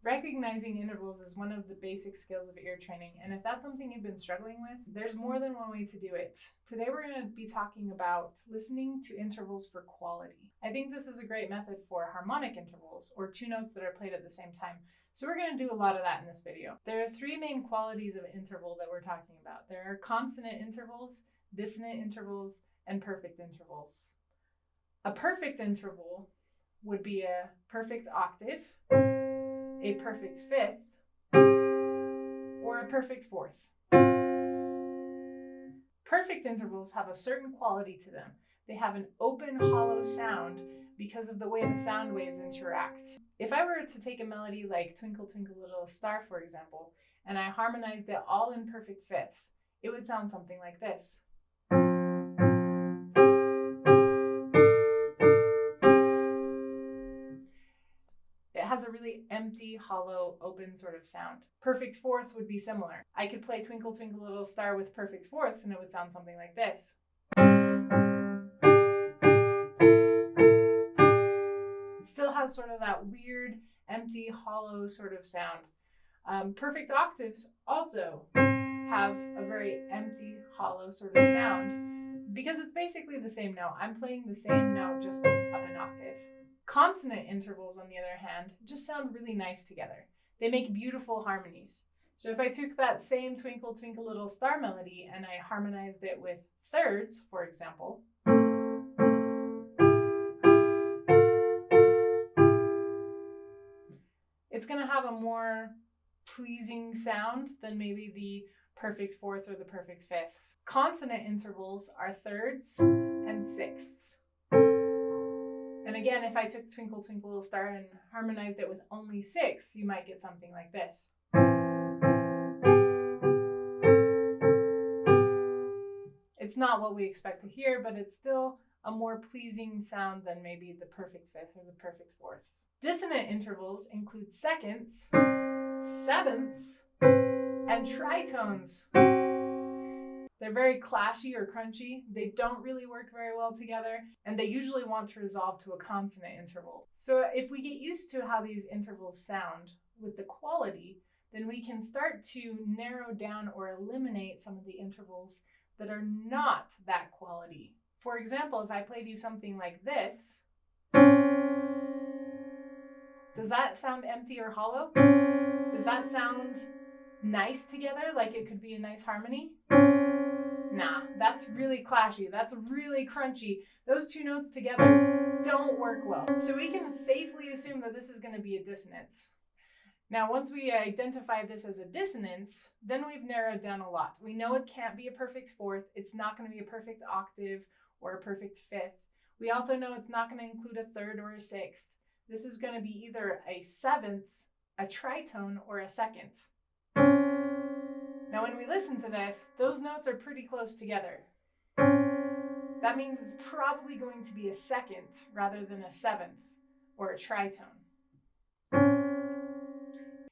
Recognizing intervals is one of the basic skills of ear training, and if that's something you've been struggling with, there's more than one way to do it. Today we're going to be talking about listening to intervals for quality. I think this is a great method for harmonic intervals, or two notes that are played at the same time. So we're going to do a lot of that in this video. There are three main qualities of interval that we're talking about. There are consonant intervals, dissonant intervals, and perfect intervals. A perfect interval would be a perfect octave, a perfect fifth, or a perfect fourth. Perfect intervals have a certain quality to them. They have an open, hollow sound because of the way the sound waves interact. If I were to take a melody like Twinkle Twinkle Little Star, for example, and I harmonized it all in perfect fifths, it would sound something like this. It has a really empty, hollow, open sort of sound. Perfect fourths would be similar. I could play Twinkle Twinkle Little Star with perfect fourths and it would sound something like this. It still has sort of that weird, empty, hollow sort of sound. Perfect octaves also have a very empty, hollow sort of sound because it's basically the same note. I'm playing the same note just up an octave. Consonant intervals, on the other hand, just sound really nice together. They make beautiful harmonies. So if I took that same Twinkle Twinkle Little Star melody and I harmonized it with thirds, for example, it's going to have a more pleasing sound than maybe the perfect fourths or the perfect fifths. Consonant intervals are thirds and sixths. And again, if I took Twinkle Twinkle Little Star and harmonized it with only sixths, you might get something like this. It's not what we expect to hear, but it's still a more pleasing sound than maybe the perfect fifths or the perfect fourths. Dissonant intervals include seconds, sevenths, and tritones. They're very clashy or crunchy. They don't really work very well together, and they usually want to resolve to a consonant interval. So if we get used to how these intervals sound with the quality, then we can start to narrow down or eliminate some of the intervals that are not that quality. For example, if I played you something like this, does that sound empty or hollow? Does that sound nice together, like it could be a nice harmony? Nah, that's really clashy. That's really crunchy. Those two notes together don't work well. So we can safely assume that this is going to be a dissonance. Now, once we identify this as a dissonance, then we've narrowed down a lot. We know it can't be a perfect fourth. It's not going to be a perfect octave or a perfect fifth. We also know it's not going to include a third or a sixth. This is going to be either a seventh, a tritone, or a second. Now, when we listen to this, those notes are pretty close together. That means it's probably going to be a second rather than a seventh or a tritone.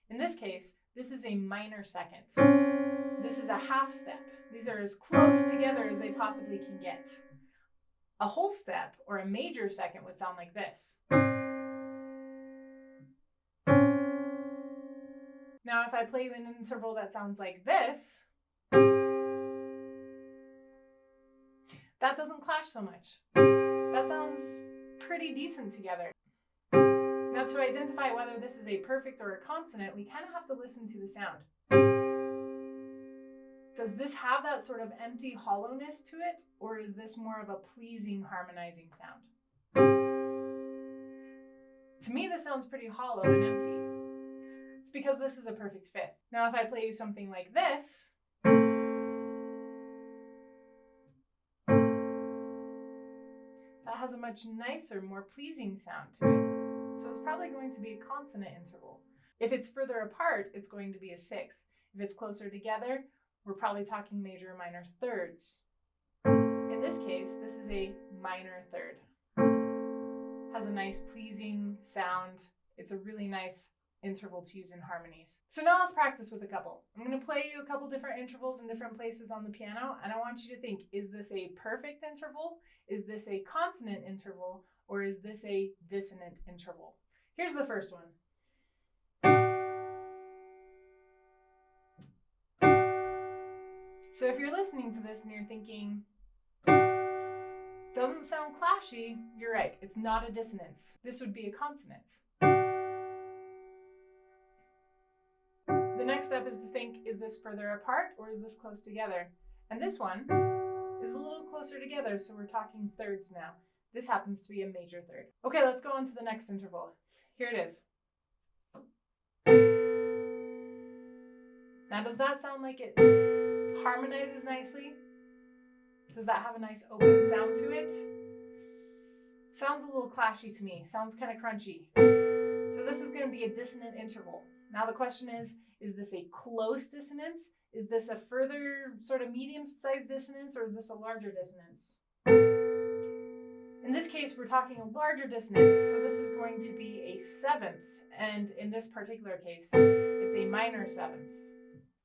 In this case, this is a minor second. This is a half step. These are as close together as they possibly can get. A whole step or a major second would sound like this. Now, if I play an interval that sounds like this, that doesn't clash so much. That sounds pretty decent together. Now, to identify whether this is a perfect or a consonant, we kind of have to listen to the sound. Does this have that sort of empty hollowness to it, or is this more of a pleasing harmonizing sound? To me, this sounds pretty hollow and empty. It's because this is a perfect fifth. Now, if I play you something like this, that has a much nicer, more pleasing sound to it. So it's probably going to be a consonant interval. If it's further apart, it's going to be a sixth. If it's closer together, we're probably talking major or minor thirds. In this case, this is a minor third. Has a nice pleasing sound. It's a really nice interval to use in harmonies. So now let's practice with a couple. I'm going to play you a couple different intervals in different places on the piano, and I want you to think, is this a perfect interval? Is this a consonant interval? Or is this a dissonant interval? Here's the first one. So if you're listening to this and you're thinking, doesn't sound clashy, you're right, it's not a dissonance. This would be a consonance. The next step is to think, is this further apart or is this close together? And this one is a little closer together, so we're talking thirds now. This happens to be a major third. Okay, let's go on to the next interval. Here it is. Now, does that sound like it harmonizes nicely? Does that have a nice open sound to it? Sounds a little clashy to me. Sounds kind of crunchy. So this is going to be a dissonant interval. Now the question is this a close dissonance? Is this a further sort of medium-sized dissonance, or is this a larger dissonance? In this case, we're talking a larger dissonance, so this is going to be a seventh, and in this particular case, it's a minor seventh.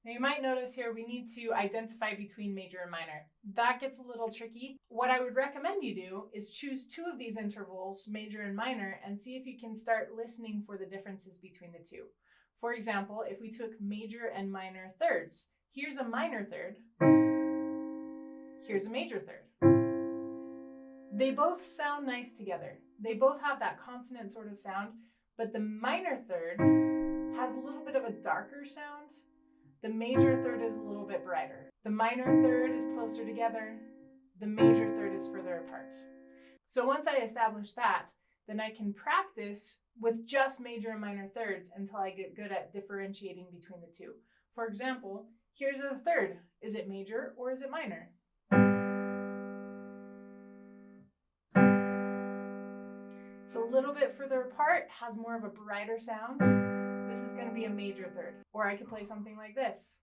Now you might notice here we need to identify between major and minor. That gets a little tricky. What I would recommend you do is choose two of these intervals, major and minor, and see if you can start listening for the differences between the two. For example, if we took major and minor thirds, here's a minor third, here's a major third. They both sound nice together. They both have that consonant sort of sound, but the minor third has a little bit of a darker sound. The major third is a little bit brighter. The minor third is closer together. The major third is further apart. So once I establish that, then I can practice with just major and minor thirds until I get good at differentiating between the two. For example, here's a third. Is it major or is it minor? It's a little bit further apart, has more of a brighter sound. This is going to be a major third. Or I could play something like this.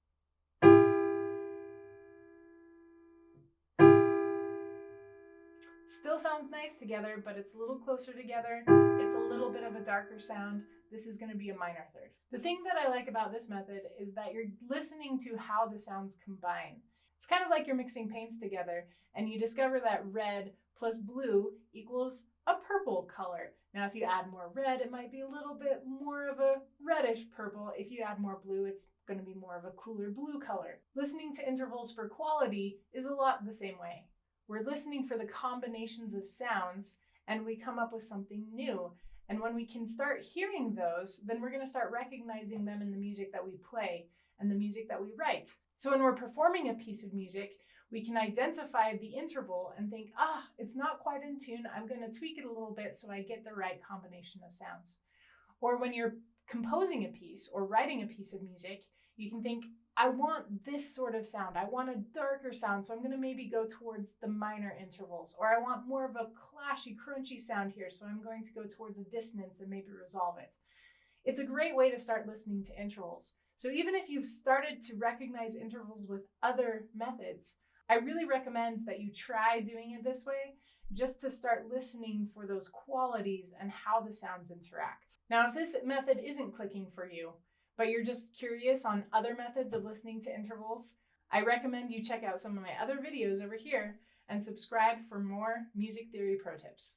Still sounds nice together, but it's a little closer together. It's a little bit of a darker sound. This is going to be a minor third. The thing that I like about this method is that you're listening to how the sounds combine. It's kind of like you're mixing paints together, and you discover that red plus blue equals a purple color. Now, if you add more red, it might be a little bit more of a reddish purple. If you add more blue, it's going to be more of a cooler blue color. Listening to intervals for quality is a lot the same way. We're listening for the combinations of sounds, and we come up with something new. And when we can start hearing those, then we're going to start recognizing them in the music that we play and the music that we write. So when we're performing a piece of music, we can identify the interval and think, it's not quite in tune. I'm going to tweak it a little bit so I get the right combination of sounds. Or when you're composing a piece or writing a piece of music, you can think, I want this sort of sound. I want a darker sound, so I'm going to maybe go towards the minor intervals. Or I want more of a clashy, crunchy sound here, so I'm going to go towards a dissonance and maybe resolve it. It's a great way to start listening to intervals. So even if you've started to recognize intervals with other methods, I really recommend that you try doing it this way, just to start listening for those qualities and how the sounds interact. Now, if this method isn't clicking for you, but you're just curious on other methods of listening to intervals, I recommend you check out some of my other videos over here and subscribe for more music theory pro tips.